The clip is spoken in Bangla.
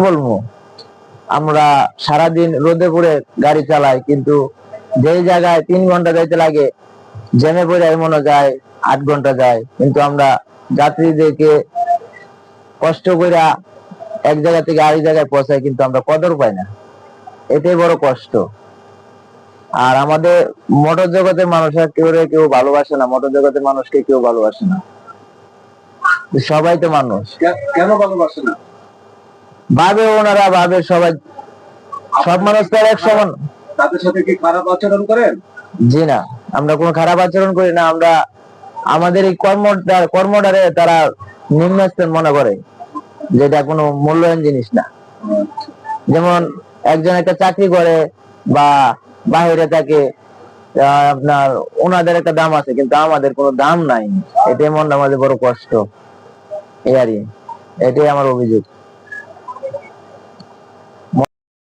বলবো, আমরা সারাদিন রোদে পুড়ে গাড়ি চালাই, কিন্তু যেই জায়গায় 3 ঘন্টা যাইতে লাগে জ্যামে পড়ে মনে যায় 8 ঘন্টা যায়। কিন্তু আমরা যাত্রীদেরকে কষ্ট করে এক জায়গা থেকে আরেক জায়গায় পৌঁছাই, কিন্তু আমরা কদর পাই না। এটাই বড় কষ্ট। আর আমাদের মোটর জগতের মানুষরা কেউ ভালোবাসে না, মোটর জগতের মানুষকে কেউ ভালোবাসে না। সবাই তো মানুষ, কেন ভালোবাসে না? ভাবে ওনারা ভাবে সবাই, সব মানুষ তো এক সমান। তাদের সাথে কি খারাপ আচরণ করেন? জি না, আমরা কোনো খারাপ আচরণ করি না। আমরা আমাদের এই কর্মটারে তারা নিম্নস্তর মনে করে, যেটা কোনো মূল্যায়ন জিনিস না। যেমন একজন একটা চাকরি করে বা বাহিরে থাকে, আপনার ওনাদের একটা দাম আছে, কিন্তু আমাদের কোনো দাম নাই। এটাই মন আমাদের বড় কষ্ট। এই আর কি, এটাই আমার অভিযোগ।